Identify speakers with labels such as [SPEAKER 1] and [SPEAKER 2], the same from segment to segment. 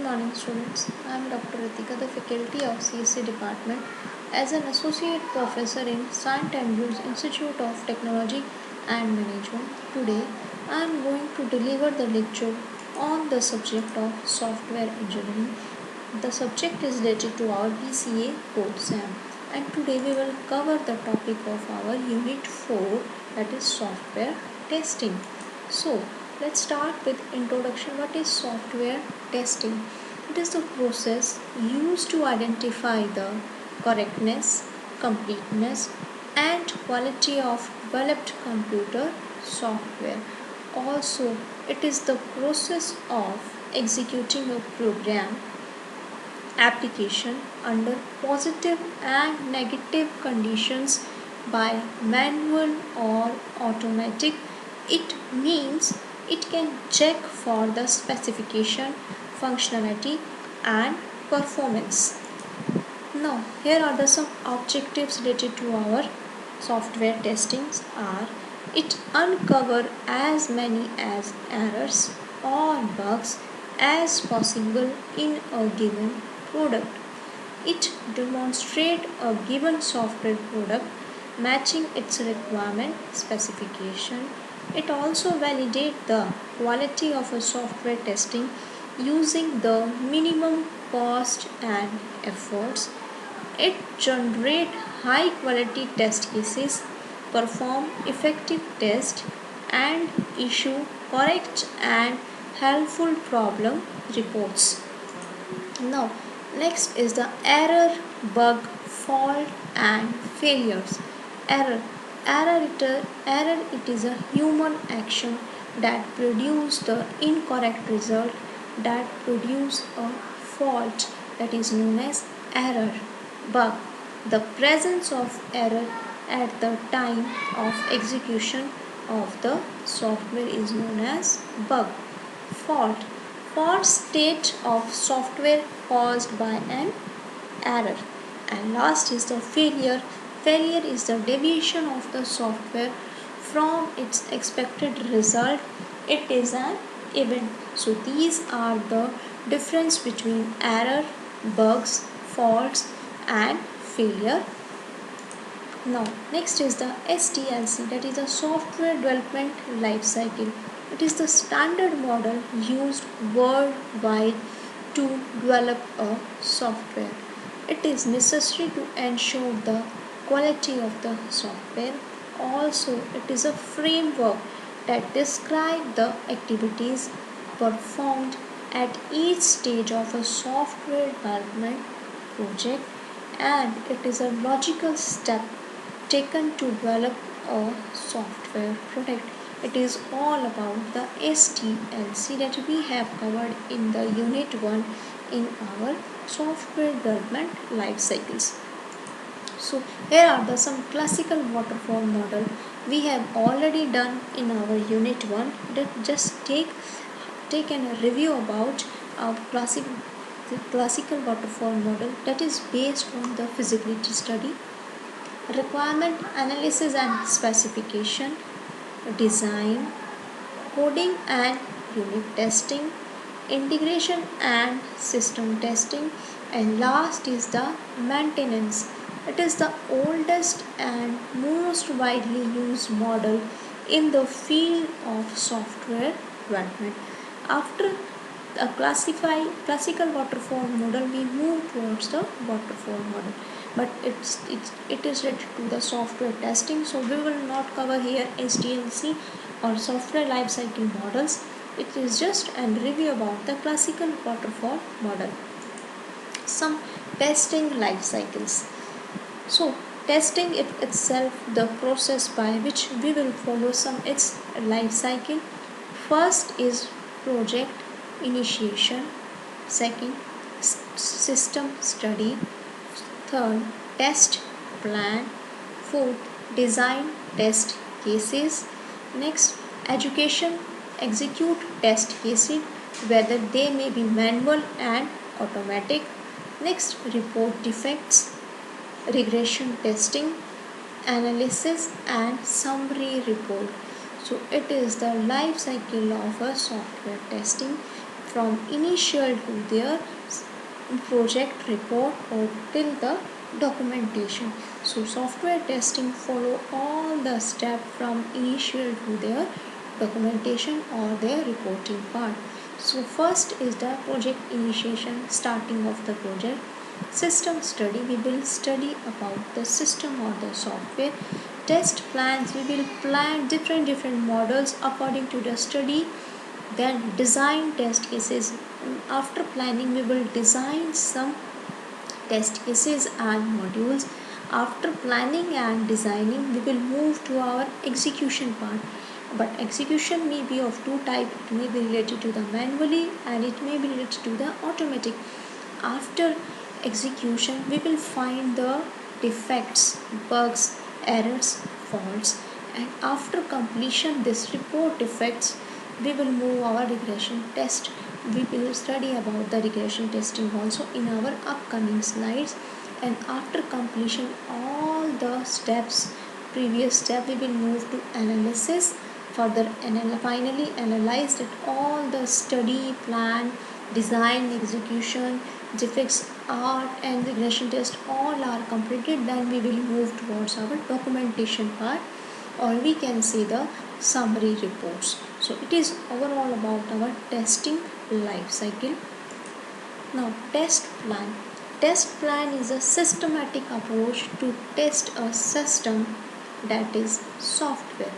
[SPEAKER 1] morning students. I am Dr. Ritika, the faculty of CSC department as an associate professor in St. Andrews Institute of Technology and Management. Today I am going to deliver the lecture on the subject of software engineering. The subject is related to our BCA code SAM, and today we will cover the topic of our unit 4, that is software testing. So let's start with introduction. What is software testing? It is the process used to identify the correctness, completeness and quality of developed computer software. Also, it is the process of executing a program application under positive and negative conditions by manual or automatic. It means it can check for the specification, functionality and performance. Now here are the some objectives related to our software testings are: it uncover as many as errors or bugs as possible in a given product. It demonstrates a given software product matching its requirement specification. It also validates the quality of a software testing using the minimum cost and efforts. It generates high quality test cases, perform effective tests, and issue correct and helpful problem reports. Now, next is the error, bug, fault, and failures. Error. Error it is a human action that produce the incorrect result, that produce a fault, that is known as error. Bug. The presence of error at the time of execution of the software is known as bug. Fault. Fault state of software caused by an error. And last is the failure. Failure is the deviation of the software from its expected result. It is an event. So these are the difference between error, bugs, faults and failure. Now next is the SDLC, that is the software development life cycle. It is the standard model used worldwide to develop a software. It is necessary to ensure the quality of the software. Also, it is a framework that describes the activities performed at each stage of a software development project, and it is a logical step taken to develop a software product. It is all about the SDLC that we have covered in the unit 1 in our software development life cycles. So here are the some classical waterfall model we have already done in our unit 1. That just take a review about our classical waterfall model, that is based on the feasibility study, requirement analysis and specification, design, coding and unit testing, integration and system testing, and last is the maintenance. It is the oldest and most widely used model in the field of software development. After a classical waterfall model, we move towards the waterfall model, but it is related to the software testing, so we will not cover here SDLC or software lifecycle models. It is just a review about the classical waterfall model. Some testing life cycles. So testing itself, the process by which we will follow some its life cycle. First is project initiation, second system study, third test plan, fourth design test cases, next education, execute test cases whether they may be manual and automatic, next report defects, regression testing, analysis and summary report. So it is the life cycle of a software testing. from initial to their project report or till the documentation. So software testing follow all the steps from initial to their documentation or their reporting part. So first is the project initiation, starting of the project. System study, we will study about the system or the software. Test plans, we will plan different models according to the study. Then design test cases. After planning, we will design some test cases and modules. After planning and designing, we will move to our execution part. But execution may be of two types. It may be related to the manually and it may be related to the automatic. After execution, we will find the defects, bugs, errors, faults, and after completion this report defects, we will move our regression test. We will study about the regression testing also in our upcoming slides. And after completion all the steps, previous step, we will move to analysis. Further finally analyze that all the study, plan, design, execution, defects, art and regression test all are completed. Then we will move towards our documentation part, or we can say the summary reports. So it is overall about our testing life cycle. Now test plan. Test plan is a systematic approach to test a system, that is software.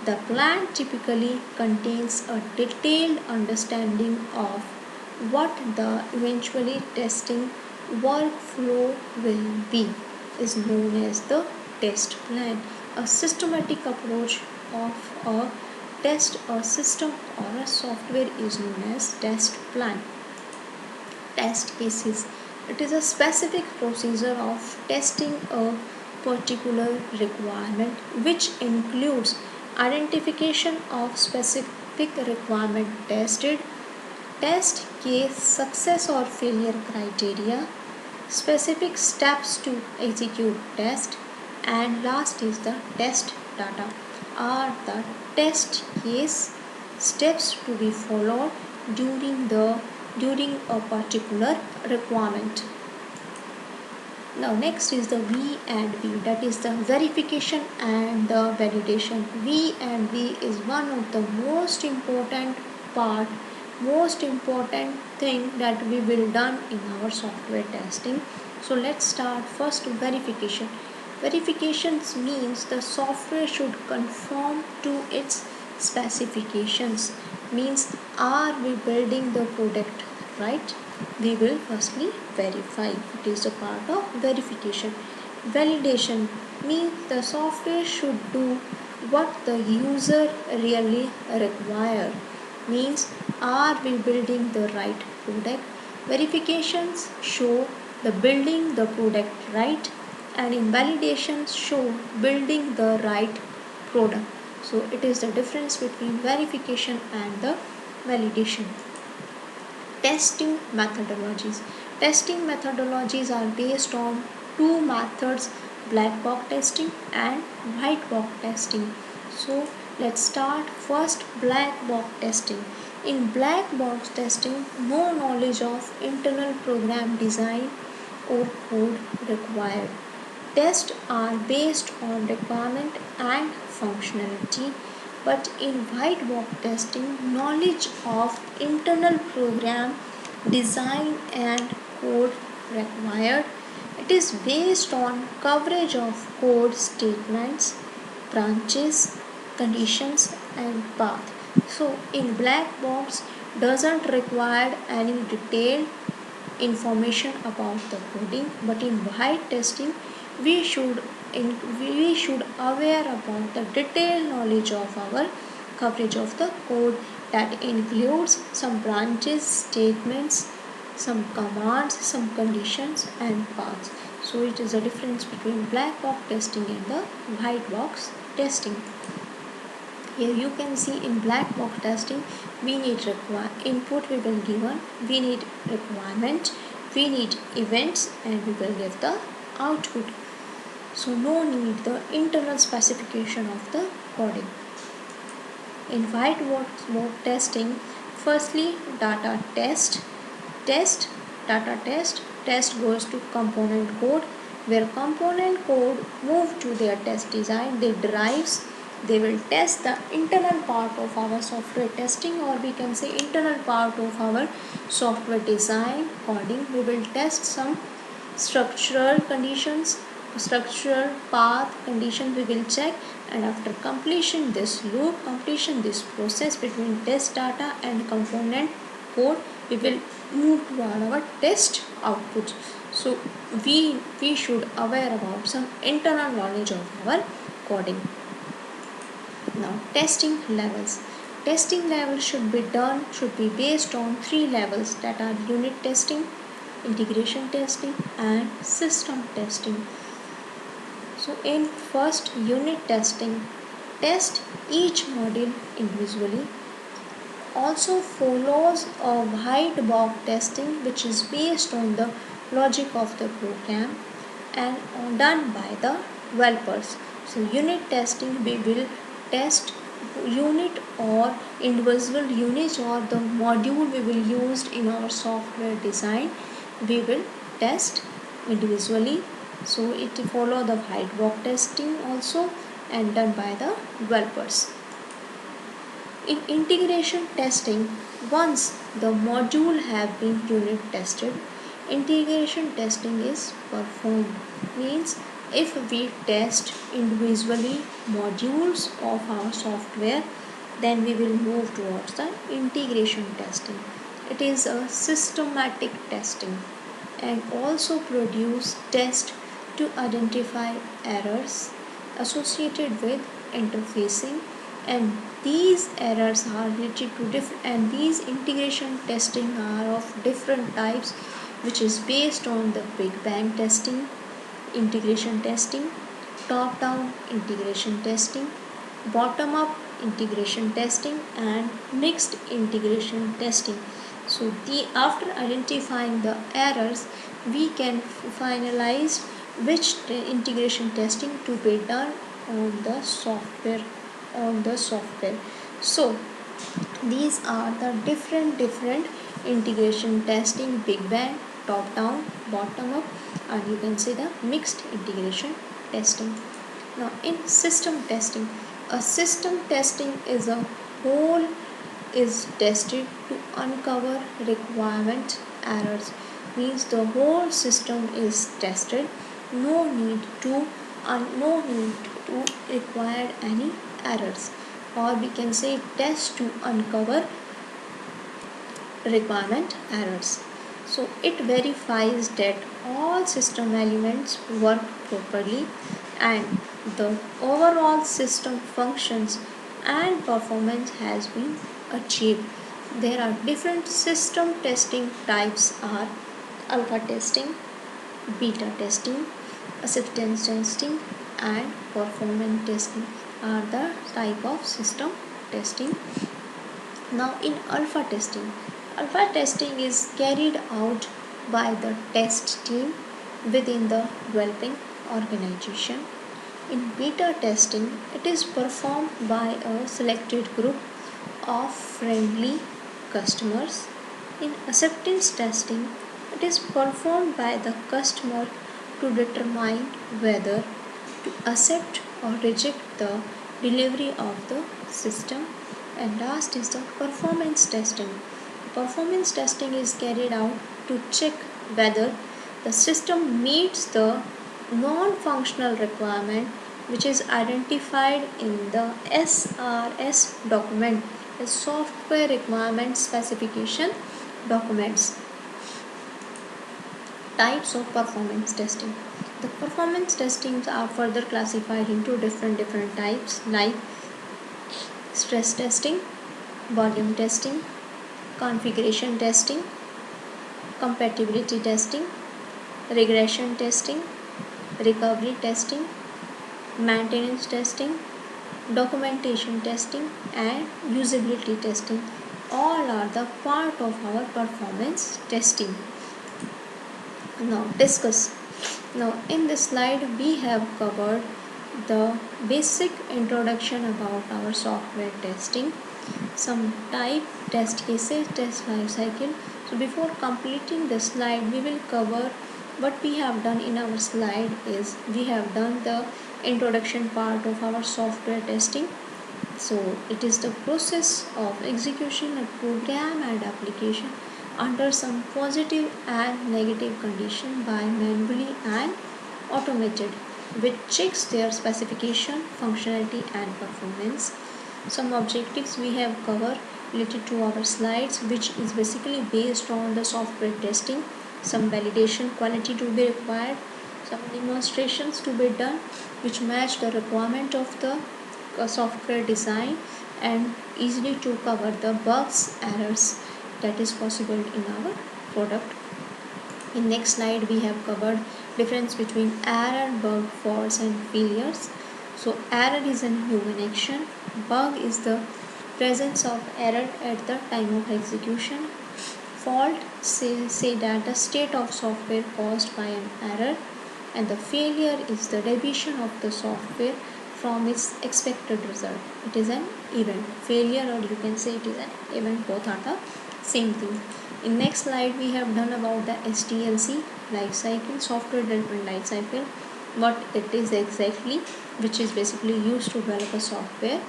[SPEAKER 1] The plan typically contains a detailed understanding of what the eventually testing workflow will be, is known as the test plan. A systematic approach of a test a system or a software is known as test plan. Test cases, it is a specific procedure of testing a particular requirement, which includes identification of specific requirement tested, test case success or failure criteria, specific steps to execute test, and last is the test data, are the test case steps to be followed during a particular requirement. Now next is the V and V, that is the verification and the validation. V and V is one of the most important thing that we will done in our software testing. So let's start first verification. Verifications means the software should conform to its specifications. Means are we building the product right? We will firstly verify. It is a part of verification. Validation means the software should do what the user really require. Means are we building the right product? Verifications show the building the product right, and invalidations show building the right product. So it is the difference between verification and the validation. Testing methodologies. Testing methodologies are based on two methods, black box testing and white box testing. So let's start first black box testing. In black box testing, no knowledge of internal program design or code required. Tests are based on requirement and functionality, but in white box testing, knowledge of internal program design and code required. It is based on coverage of code statements, branches, conditions and path. So in black box doesn't require any detailed information about the coding, but in white testing we should aware about the detailed knowledge of our coverage of the code, that includes some branches, statements, some commands, some conditions and paths. So it is a difference between black box testing and the white box testing. Here you can see in black box testing we need input, we will given, we need requirement, we need events and we will give the output. So no need the internal specification of the coding. In white box testing, firstly, data test. Test, data test. Test goes to component code, where component code move to their test design. They derives. They will test the internal part of our software testing, or we can say internal part of our software design coding. We will test some structural conditions, structural path condition we will check, and after completion this loop, completion this process between test data and component code, we will move to our test outputs. So we should aware about some internal knowledge of our coding. Now testing levels. Testing levels should be based on three levels, that are unit testing, integration testing and system testing. So in first unit testing, test each module individually. Also follows a white box testing, which is based on the logic of the program and done by the developers. So unit testing, we will test unit or individual units or the module we will use in our software design, we will test individually. So it follow the white box testing also and done by the developers. In integration testing, once the module have been unit tested, integration testing is performed. Means if we test individually modules of our software, then we will move towards the integration testing. It is a systematic testing and also produce test to identify errors associated with interfacing, and these errors are related to different, and these integration testing are of different types, which is based on the Big Bang testing, integration testing, top down integration testing, bottom up integration testing and mixed integration testing. So after identifying the errors, we can finalize which integration testing to be done on the software. So these are the different integration testing: Big Bang, top down, bottom up, and you can see the mixed integration testing. Now in system testing, a system testing is a whole is tested to uncover requirement errors. Means the whole system is tested. No need to require any errors, or we can say test to uncover requirement errors. So it verifies that all system elements work properly and the overall system functions and performance has been achieved. There are different system testing types are alpha testing, beta testing, acceptance testing and performance testing are the type of system testing. Now in alpha testing is carried out by the test team within the developing organization. In beta testing, it is performed by a selected group of friendly customers. In acceptance testing, it is performed by the customer to determine whether to accept or reject the delivery of the system. And last is the performance testing. Performance testing is carried out to check whether the system meets the non-functional requirement which is identified in the SRS document, the software requirement specification documents. Types of performance testing. The performance testings are further classified into different types like stress testing, volume testing, configuration testing, compatibility testing, regression testing, recovery testing, maintenance testing, documentation testing and usability testing. All are the part of our performance testing. Now discuss. Now in this slide we have covered the basic introduction about our software testing. some type test cases, test life cycle. So before completing the slide, we will cover what we have done in our slide. Is we have done the introduction part of our software testing. So it is the process of execution of program and application under some positive and negative condition by manually and automated, which checks their specification, functionality and performance. Some objectives we have covered related to our slides, which is basically based on the software testing. Some validation quality to be required, some demonstrations to be done which match the requirement of the software design, and easily to cover the bugs, errors that is possible in our product. In next slide we have covered difference between error, bug, faults and failures. So error is an human action, bug is the presence of error at the time of execution, fault say that the state of software caused by an error, and the failure is the deviation of the software from its expected result. It is an event. Failure, or you can say it is an event, both are the same thing. In next slide we have done about the SDLC life cycle, software development life cycle, what it is exactly, which is basically used to develop a software.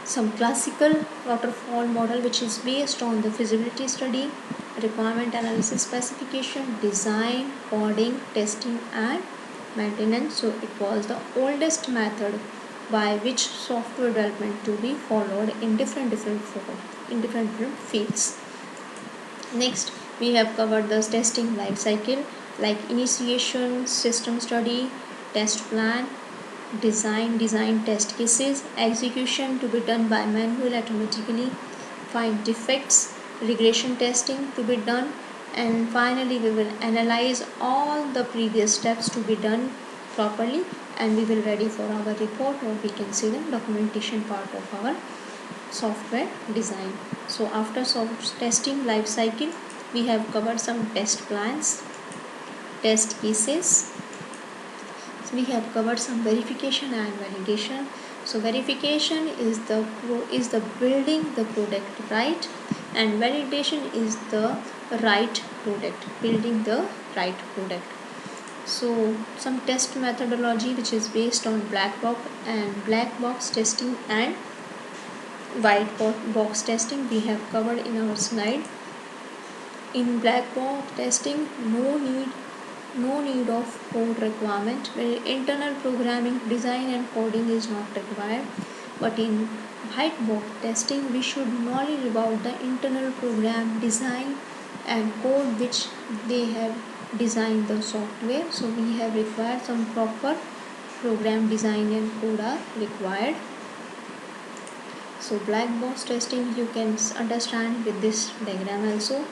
[SPEAKER 1] Some classical waterfall model which is based on the feasibility study, requirement analysis, specification, design, coding, testing and maintenance. So it was the oldest method by which software development to be followed in different fields. Next we have covered the testing life cycle, like initiation, system study, test plan, design test cases, execution to be done by manual automatically, find defects, regression testing to be done, and finally we will analyze all the previous steps to be done properly, and we will ready for our report, or we can see the documentation part of our software design. So after testing life cycle we have covered some test plans, test cases. We have covered some verification and validation. So verification is the building the product right, and validation is the right product, building the right product. So some test methodology which is based on black box testing and white box testing we have covered in our slide. In black box testing, no need of code requirement, where internal programming, design and coding is not required. But in white box testing we should knowledge about the internal program, design and code which they have designed the software. So we have required some proper program design and code are required. So black box testing you can understand with this diagram also,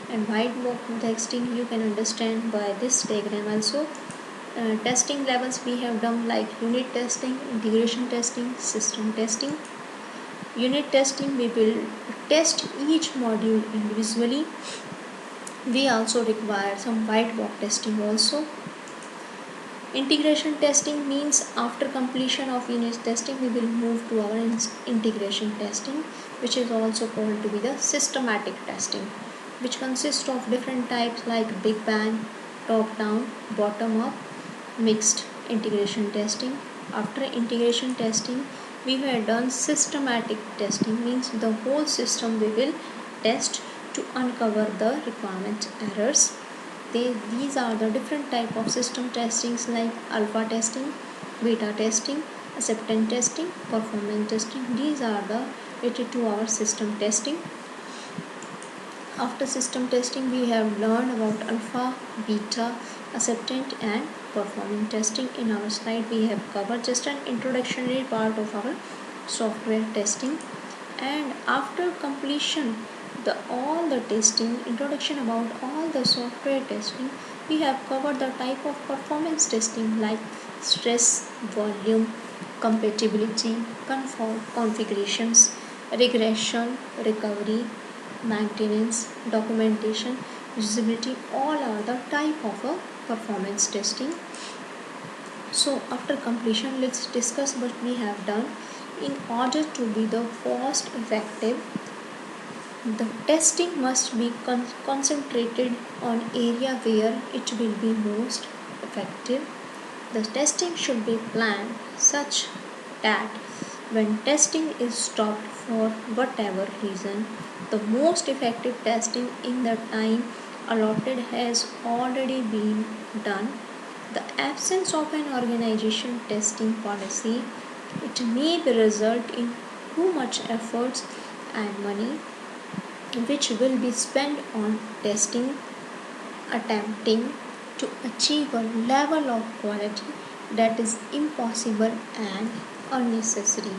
[SPEAKER 1] and white box testing you can understand by this diagram also. Testing levels we have done like unit testing, integration testing, system testing. Unit testing we will test each module individually. We also require some white box testing also. Integration testing means after completion of unit testing we will move to our integration testing, which is also called to be the systematic testing, which consists of different types like big bang, top down, bottom up, mixed integration testing. After integration testing we have done systematic testing, means the whole system we will test to uncover the requirement errors. These are the different type of system testings like alpha testing, beta testing, acceptance testing, performance testing. These are the related to our system testing. After system testing we have learned about alpha, beta, acceptance and performance testing. In our slide we have covered just an introductory part of our software testing, and after completion all the testing, introduction about all the software testing, we have covered the type of performance testing like stress, volume, compatibility, configurations, regression, recovery, maintenance, documentation, usability. All are the type of a performance testing. So after completion let's discuss what we have done. In order to be the cost effective, the testing must be concentrated on area where it will be most effective. The testing should be planned such that when testing is stopped for whatever reason, the most effective testing in the time allotted has already been done. The absence of an organization testing policy, it may result in too much efforts and money which will be spent on testing, attempting to achieve a level of quality that is impossible and unnecessary.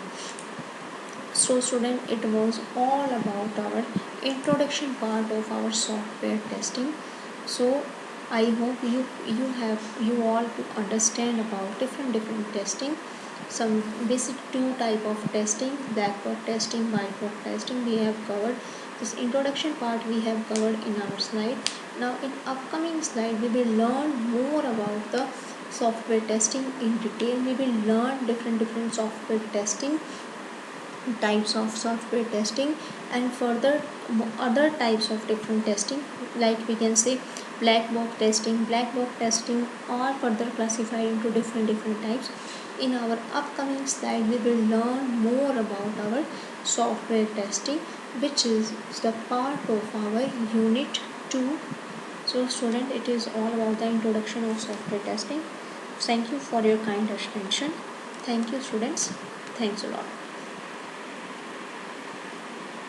[SPEAKER 1] So student, it was all about our introduction part of our software testing. So I hope you all to understand about different testing. Some basic two type of testing, backward testing, whiteboard testing we have covered. This introduction part we have covered in our slide. Now in upcoming slide we will learn more about the software testing in detail. We will learn different software testing, types of software testing, and further other types of different testing, like we can say black box testing. Black box testing are further classified into different types. In our upcoming slide we will learn more about our software testing, which is the part of our unit 2. So student, it is all about the introduction of software testing. Thank you for your kind attention. Thank you students. Thanks a lot.